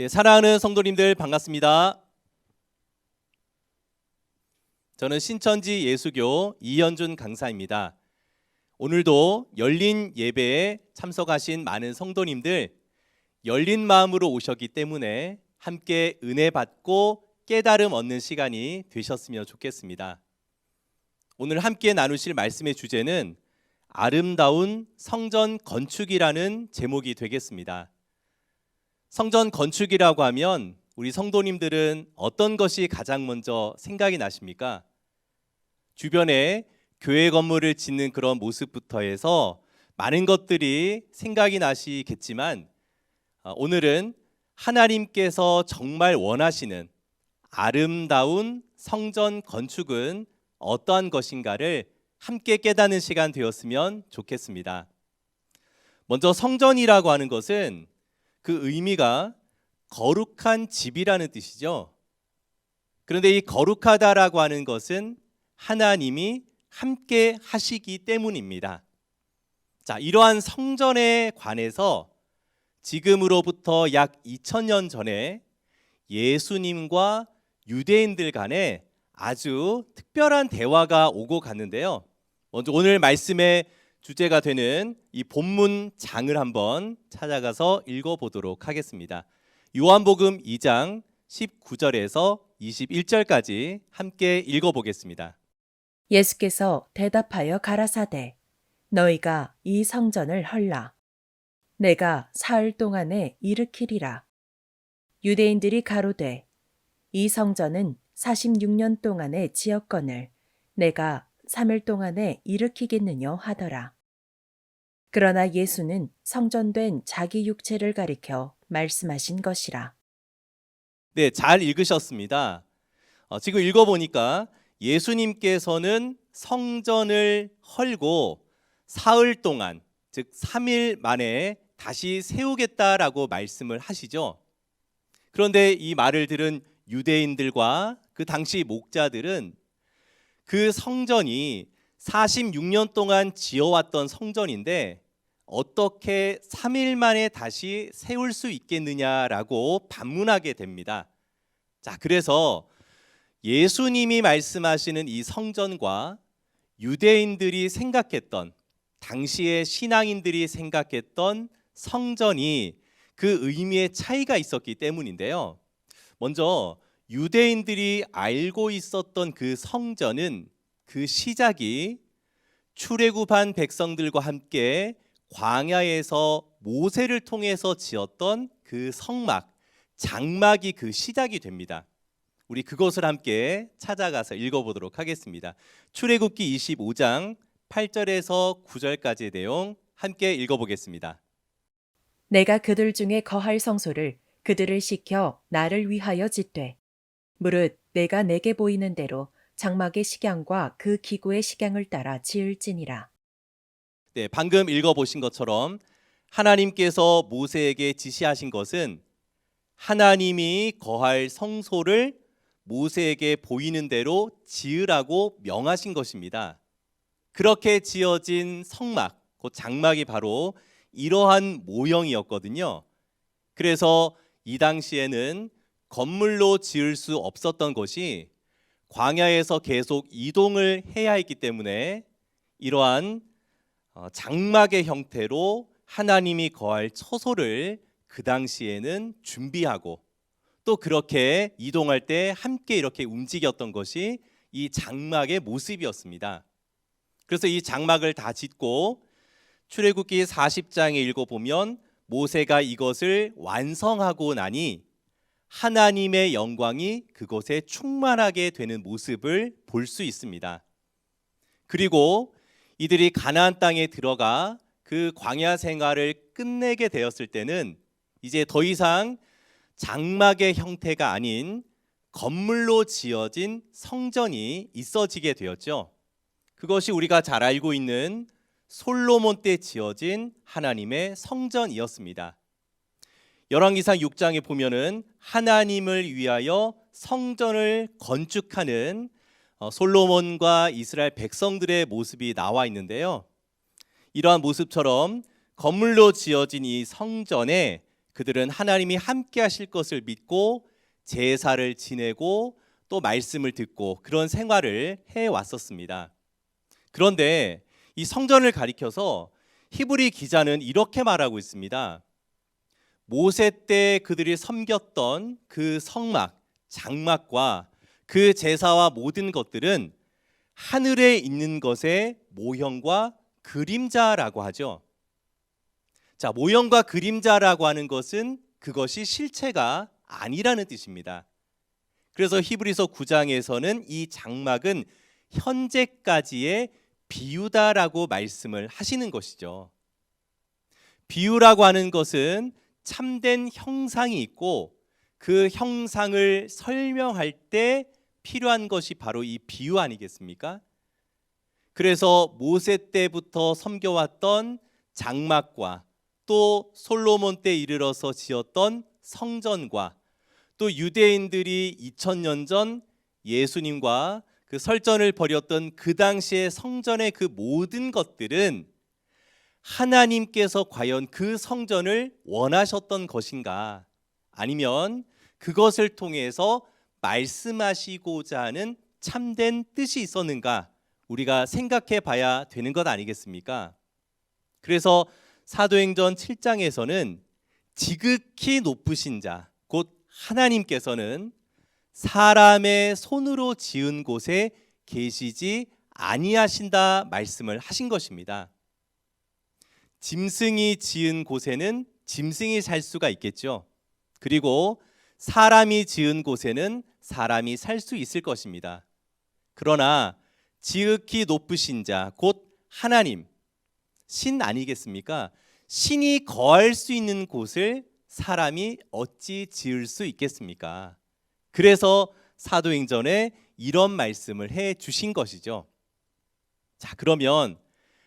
사랑하는 성도님들 반갑습니다. 저는 신천지 예수교 이현준 강사입니다. 오늘도 열린 예배에 참석하신 많은 성도님들 열린 마음으로 오셨기 때문에 함께 은혜 받고 깨달음 얻는 시간이 되셨으면 좋겠습니다. 오늘 함께 나누실 말씀의 주제는 아름다운 성전 건축이라는 제목이 되겠습니다. 성전 건축이라고 하면 우리 성도님들은 어떤 것이 가장 먼저 생각이 나십니까? 주변에 교회 건물을 짓는 그런 모습부터 해서 많은 것들이 생각이 나시겠지만 오늘은 하나님께서 정말 원하시는 아름다운 성전 건축은 어떠한 것인가를 함께 깨닫는 시간 되었으면 좋겠습니다. 먼저 성전이라고 하는 것은 그 의미가 거룩한 집이라는 뜻이죠. 그런데 이 거룩하다라고 하는 것은 하나님이 함께 하시기 때문입니다. 자, 이러한 성전에 관해서 지금으로부터 약 2000년 전에 예수님과 유대인들 간에 아주 특별한 대화가 오고 갔는데요. 먼저 오늘 말씀의 주제가 되는 이 본문 장을 한번 찾아가서 읽어보도록 하겠습니다. 요한복음 2장 19절에서 21절까지 함께 읽어보겠습니다. 예수께서 대답하여 가라사대 너희가 이 성전을 헐라 내가 사흘 동안에 일으키리라. 유대인들이 가로되 이 성전은 46년 동안에 지었거늘 내가 3일 동안에 일으키겠느냐 하더라. 그러나 예수는 성전된 자기 육체를 가리켜 말씀하신 것이라. 네, 잘 읽으셨습니다. 지금 읽어보니까 예수님께서는 성전을 헐고 사흘 동안, 즉 3일 만에 다시 세우겠다라고 말씀을 하시죠. 그런데 이 말을 들은 유대인들과 그 당시 목자들은 그 성전이 46년 동안 지어왔던 성전인데 어떻게 3일 만에 다시 세울 수 있겠느냐라고 반문하게 됩니다. 자, 그래서 예수님이 말씀하시는 이 성전과 유대인들이 생각했던, 당시의 신앙인들이 생각했던 성전이 그 의미의 차이가 있었기 때문인데요. 먼저 유대인들이 알고 있었던 그 성전은 그 시작이 출애굽한 백성들과 함께 광야에서 모세를 통해서 지었던 그 성막, 장막이 그 시작이 됩니다. 우리 그것을 함께 찾아가서 읽어보도록 하겠습니다. 출애굽기 25장 8절에서 9절까지의 내용 함께 읽어보겠습니다. 내가 그들 중에 거할 성소를 그들을 시켜 나를 위하여 짓되 무릇 내가 내게 보이는 대로 장막의 식양과 그 기구의 식양을 따라 지을지니라. 네, 방금 읽어보신 것처럼 하나님께서 모세에게 지시하신 것은 하나님이 거할 성소를 모세에게 보이는 대로 지으라고 명하신 것입니다. 그렇게 지어진 성막, 그 장막이 바로 이러한 모형이었거든요. 그래서 이 당시에는 건물로 지을 수 없었던 것이 광야에서 계속 이동을 해야 했기 때문에 이러한 장막의 형태로 하나님이 거할 처소를 그 당시에는 준비하고 또 그렇게 이동할 때 함께 이렇게 움직였던 것이 이 장막의 모습이었습니다. 그래서 이 장막을 다 짓고 출애굽기 40장에 읽어보면 모세가 이것을 완성하고 나니 하나님의 영광이 그곳에 충만하게 되는 모습을 볼 수 있습니다. 그리고 이들이 가나안 땅에 들어가 그 광야 생활을 끝내게 되었을 때는 이제 더 이상 장막의 형태가 아닌 건물로 지어진 성전이 있어지게 되었죠. 그것이 우리가 잘 알고 있는 솔로몬 때 지어진 하나님의 성전이었습니다. 열왕기상 6장에 보면은 하나님을 위하여 성전을 건축하는 솔로몬과 이스라엘 백성들의 모습이 나와 있는데요. 이러한 모습처럼 건물로 지어진 이 성전에 그들은 하나님이 함께 하실 것을 믿고 제사를 지내고 또 말씀을 듣고 그런 생활을 해왔었습니다. 그런데 이 성전을 가리켜서 히브리 기자는 이렇게 말하고 있습니다. 모세 때 그들이 섬겼던 그 성막, 장막과 그 제사와 모든 것들은 하늘에 있는 것의 모형과 그림자라고 하죠. 자, 모형과 그림자라고 하는 것은 그것이 실체가 아니라는 뜻입니다. 그래서 히브리서 9장에서는 이 장막은 현재까지의 비유다라고 말씀을 하시는 것이죠. 비유라고 하는 것은 참된 형상이 있고 그 형상을 설명할 때 필요한 것이 바로 이 비유 아니겠습니까? 그래서 모세 때부터 섬겨왔던 장막과 또 솔로몬 때 이르러서 지었던 성전과 또 유대인들이 2000년 전 예수님과 그 설전을 벌였던 그 당시의 성전의 그 모든 것들은 하나님께서 과연 그 성전을 원하셨던 것인가, 아니면 그것을 통해서 말씀하시고자 하는 참된 뜻이 있었는가, 우리가 생각해 봐야 되는 것 아니겠습니까? 그래서 사도행전 7장에서는 지극히 높으신 자, 곧 하나님께서는 사람의 손으로 지은 곳에 계시지 아니하신다 말씀을 하신 것입니다. 짐승이 지은 곳에는 짐승이 살 수가 있겠죠. 그리고 사람이 지은 곳에는 사람이 살 수 있을 것입니다. 그러나 지극히 높으신 자, 곧 하나님, 신 아니겠습니까? 신이 거할 수 있는 곳을 사람이 어찌 지을 수 있겠습니까? 그래서 사도행전에 이런 말씀을 해 주신 것이죠. 자, 그러면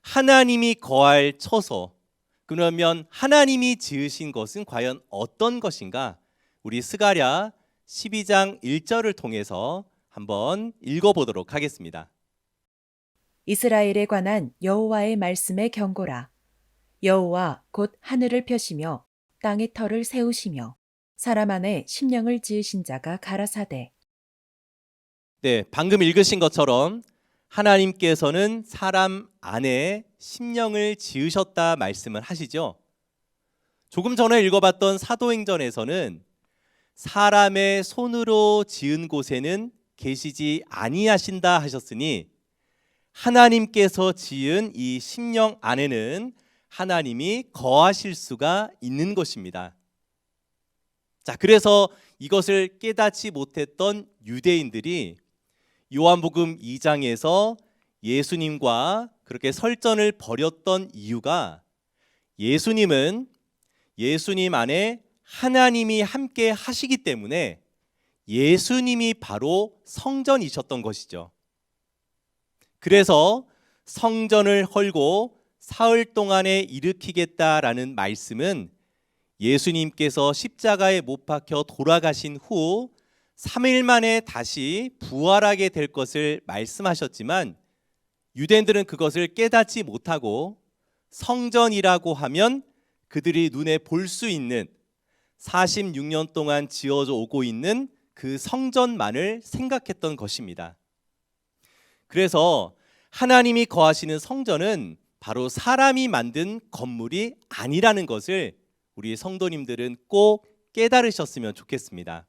하나님이 거할 처소, 그러면 하나님이 지으신 것은 과연 어떤 것인가? 우리 스가랴 12장 1절을 통해서 한번 읽어보도록 하겠습니다. 이스라엘에 관한 여호와의 말씀의 경고라. 여호와 곧 하늘을 펴시며 땅의 터를 세우시며 사람 안에 심령을 지으신 자가 가라사대. 네, 방금 읽으신 것처럼 하나님께서는 사람 안에 심령을 지으셨다 말씀을 하시죠. 조금 전에 읽어봤던 사도행전에서는 사람의 손으로 지은 곳에는 계시지 아니하신다 하셨으니 하나님께서 지은 이 심령 안에는 하나님이 거하실 수가 있는 것입니다. 자, 그래서 이것을 깨닫지 못했던 유대인들이 요한복음 2장에서 예수님과 그렇게 설전을 벌였던 이유가, 예수님은 예수님 안에 하나님이 함께 하시기 때문에 예수님이 바로 성전이셨던 것이죠. 그래서 성전을 헐고 사흘 동안에 일으키겠다라는 말씀은 예수님께서 십자가에 못 박혀 돌아가신 후 3일 만에 다시 부활하게 될 것을 말씀하셨지만 유대인들은 그것을 깨닫지 못하고 성전이라고 하면 그들이 눈에 볼 수 있는 46년 동안 지어져 오고 있는 그 성전만을 생각했던 것입니다. 그래서 하나님이 거하시는 성전은 바로 사람이 만든 건물이 아니라는 것을 우리 성도님들은 꼭 깨달으셨으면 좋겠습니다.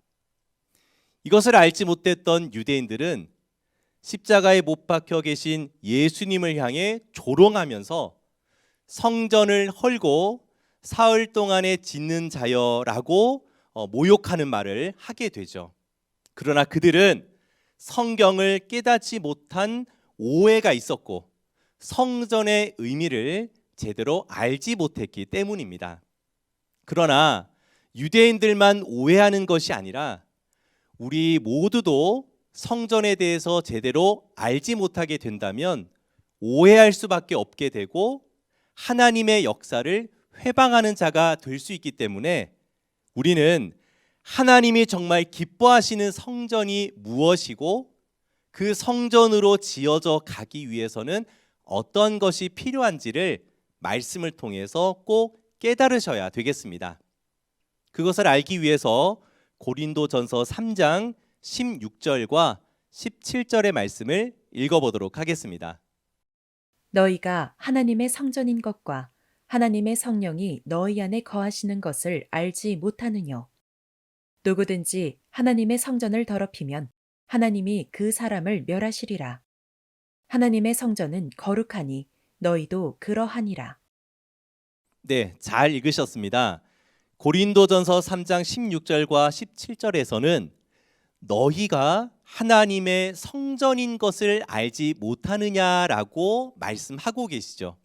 이것을 알지 못했던 유대인들은 십자가에 못 박혀 계신 예수님을 향해 조롱하면서 성전을 헐고 사흘 동안에 짓는 자여라고 모욕하는 말을 하게 되죠. 그러나 그들은 성경을 깨닫지 못한 오해가 있었고 성전의 의미를 제대로 알지 못했기 때문입니다. 그러나 유대인들만 오해하는 것이 아니라 우리 모두도 성전에 대해서 제대로 알지 못하게 된다면 오해할 수밖에 없게 되고 하나님의 역사를 회방하는 자가 될 수 있기 때문에 우리는 하나님이 정말 기뻐하시는 성전이 무엇이고 그 성전으로 지어져 가기 위해서는 어떤 것이 필요한지를 말씀을 통해서 꼭 깨달으셔야 되겠습니다. 그것을 알기 위해서 고린도전서 3장 16절과 17절의 말씀을 읽어보도록 하겠습니다. 너희가 하나님의 성전인 것과 하나님의 성령이 너희 안에 거하시는 것을 알지 못하느뇨. 누구든지 하나님의 성전을 더럽히면 하나님이 그 사람을 멸하시리라. 하나님의 성전은 거룩하니 너희도 그러하니라. 네, 잘 읽으셨습니다. 고린도전서 3장 16절과 17절에서는 너희가 하나님의 성전인 것을 알지 못하느냐라고 말씀하고 계시죠.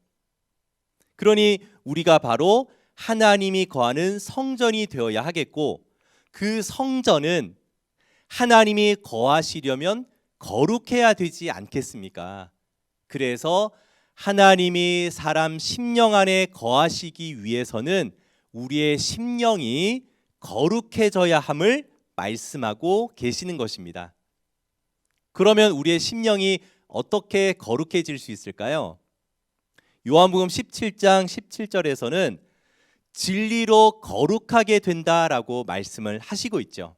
그러니 우리가 바로 하나님이 거하는 성전이 되어야 하겠고, 그 성전은 하나님이 거하시려면 거룩해야 되지 않겠습니까? 그래서 하나님이 사람 심령 안에 거하시기 위해서는 우리의 심령이 거룩해져야 함을 말씀하고 계시는 것입니다. 그러면 우리의 심령이 어떻게 거룩해질 수 있을까요? 요한복음 17장 17절에서는 진리로 거룩하게 된다라고 말씀을 하시고 있죠.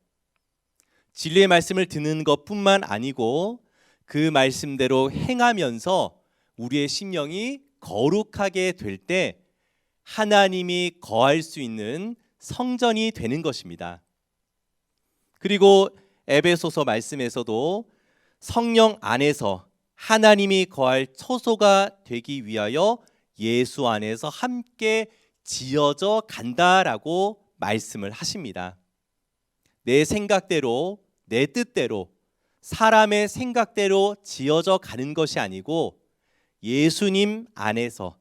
진리의 말씀을 듣는 것뿐만 아니고 그 말씀대로 행하면서 우리의 심령이 거룩하게 될 때 하나님이 거할 수 있는 성전이 되는 것입니다. 그리고 에베소서 말씀에서도 성령 안에서 하나님이 거할 처소가 되기 위하여 예수 안에서 함께 지어져 간다라고 말씀을 하십니다. 내 생각대로, 내 뜻대로, 사람의 생각대로 지어져 가는 것이 아니고 예수님 안에서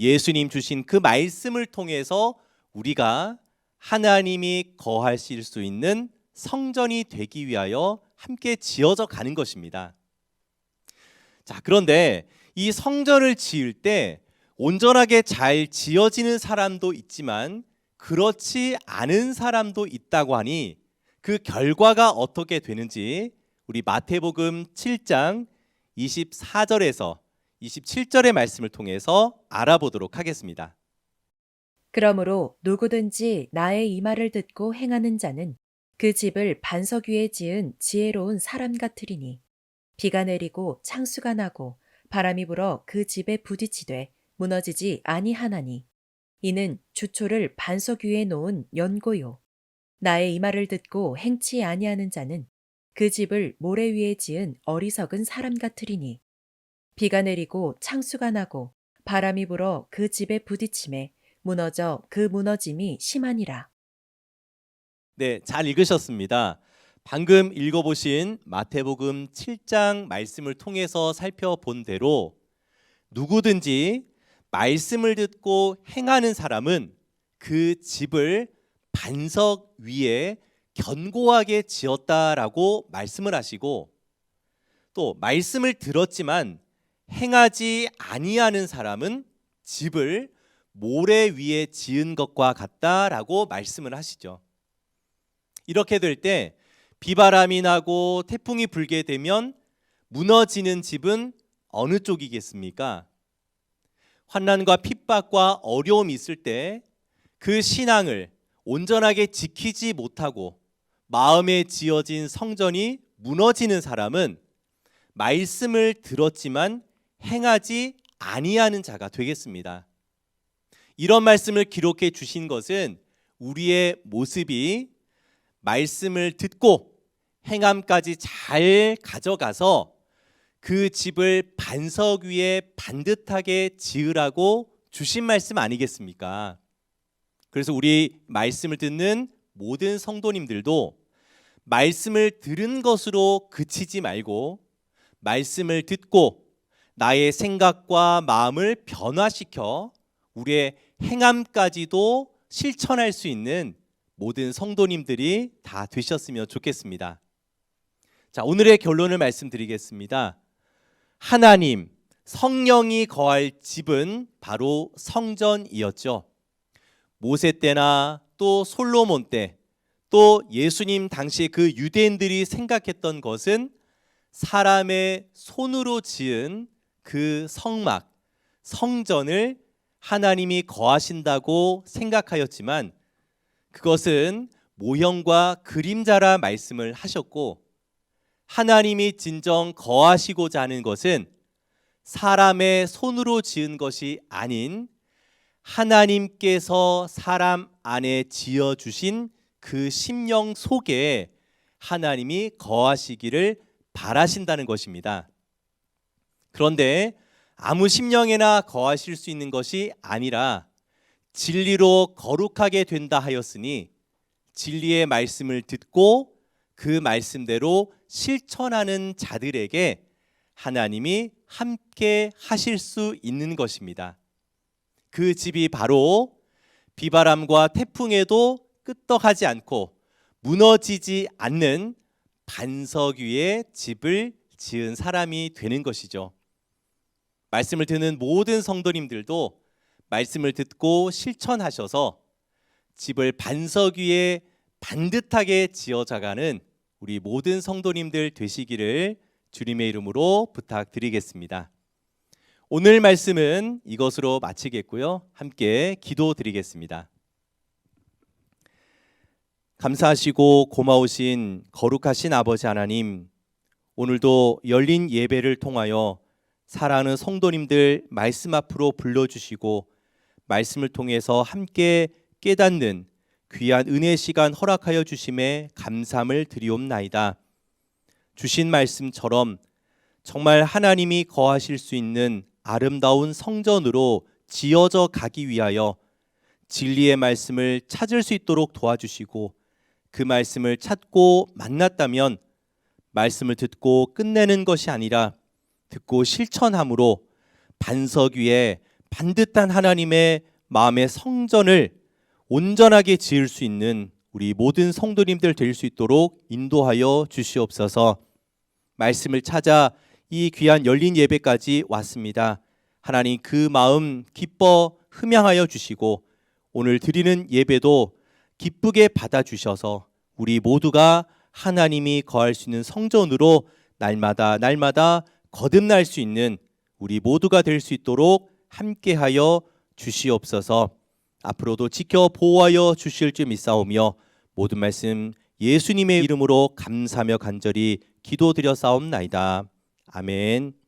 예수님 주신 그 말씀을 통해서 우리가 하나님이 거하실 수 있는 성전이 되기 위하여 함께 지어져 가는 것입니다. 자, 그런데 이 성전을 지을 때 온전하게 잘 지어지는 사람도 있지만 그렇지 않은 사람도 있다고 하니 그 결과가 어떻게 되는지 우리 마태복음 7장 24절에서 27절의 말씀을 통해서 알아보도록 하겠습니다. 그러므로 누구든지 나의 이 말을 듣고 행하는 자는 그 집을 반석 위에 지은 지혜로운 사람 같으리니 비가 내리고 창수가 나고 바람이 불어 그 집에 부딪히되 무너지지 아니하나니 이는 주초를 반석 위에 놓은 연고요. 나의 이 말을 듣고 행치 아니하는 자는 그 집을 모래 위에 지은 어리석은 사람 같으리니 비가 내리고 창수가 나고 바람이 불어 그 집에 부딪힘에 무너져 그 무너짐이 심하니라. 네, 잘 읽으셨습니다. 방금 읽어보신 마태복음 7장 말씀을 통해서 살펴본 대로 누구든지 말씀을 듣고 행하는 사람은 그 집을 반석 위에 견고하게 지었다라고 말씀을 하시고, 또 말씀을 들었지만 행하지 아니하는 사람은 집을 모래 위에 지은 것과 같다라고 말씀을 하시죠. 이렇게 될 때 비바람이 나고 태풍이 불게 되면 무너지는 집은 어느 쪽이겠습니까? 환난과 핍박과 어려움이 있을 때 그 신앙을 온전하게 지키지 못하고 마음에 지어진 성전이 무너지는 사람은 말씀을 들었지만 행하지 아니하는 자가 되겠습니다. 이런 말씀을 기록해 주신 것은 우리의 모습이 말씀을 듣고 행함까지 잘 가져가서 그 집을 반석 위에 반듯하게 지으라고 주신 말씀 아니겠습니까? 그래서 우리 말씀을 듣는 모든 성도님들도 말씀을 들은 것으로 그치지 말고 말씀을 듣고 나의 생각과 마음을 변화시켜 우리의 행함까지도 실천할 수 있는 모든 성도님들이 다 되셨으면 좋겠습니다. 자, 오늘의 결론을 말씀드리겠습니다. 하나님, 성령이 거할 집은 바로 성전이었죠. 모세 때나 또 솔로몬 때, 또 예수님 당시 그 유대인들이 생각했던 것은 사람의 손으로 지은 그 성막, 성전을 하나님이 거하신다고 생각하였지만 그것은 모형과 그림자라 말씀을 하셨고, 하나님이 진정 거하시고자 하는 것은 사람의 손으로 지은 것이 아닌 하나님께서 사람 안에 지어주신 그 심령 속에 하나님이 거하시기를 바라신다는 것입니다. 그런데 아무 심령에나 거하실 수 있는 것이 아니라 진리로 거룩하게 된다 하였으니 진리의 말씀을 듣고 그 말씀대로 실천하는 자들에게 하나님이 함께 하실 수 있는 것입니다. 그 집이 바로 비바람과 태풍에도 끄떡하지 않고 무너지지 않는 반석 위에 집을 지은 사람이 되는 것이죠. 말씀을 듣는 모든 성도님들도 말씀을 듣고 실천하셔서 집을 반석 위에 반듯하게 지어져가는 우리 모든 성도님들 되시기를 주님의 이름으로 부탁드리겠습니다. 오늘 말씀은 이것으로 마치겠고요. 함께 기도드리겠습니다. 감사하시고 고마우신 거룩하신 아버지 하나님, 오늘도 열린 예배를 통하여 사랑하는 성도님들 말씀 앞으로 불러주시고 말씀을 통해서 함께 깨닫는 귀한 은혜 시간 허락하여 주심에 감사함을 드리옵나이다. 주신 말씀처럼 정말 하나님이 거하실 수 있는 아름다운 성전으로 지어져 가기 위하여 진리의 말씀을 찾을 수 있도록 도와주시고, 그 말씀을 찾고 만났다면 말씀을 듣고 끝내는 것이 아니라 듣고 실천함으로 반석 위에 반듯한 하나님의 마음의 성전을 온전하게 지을 수 있는 우리 모든 성도님들 될 수 있도록 인도하여 주시옵소서. 말씀을 찾아 이 귀한 열린 예배까지 왔습니다. 하나님, 그 마음 기뻐 흠양하여 주시고 오늘 드리는 예배도 기쁘게 받아주셔서 우리 모두가 하나님이 거할 수 있는 성전으로 날마다 거듭날 수 있는 우리 모두가 될 수 있도록 함께하여 주시옵소서. 앞으로도 지켜 보호하여 주실 줄 믿사오며 모든 말씀 예수님의 이름으로 감사하며 간절히 기도드려 싸움나이다. 아멘.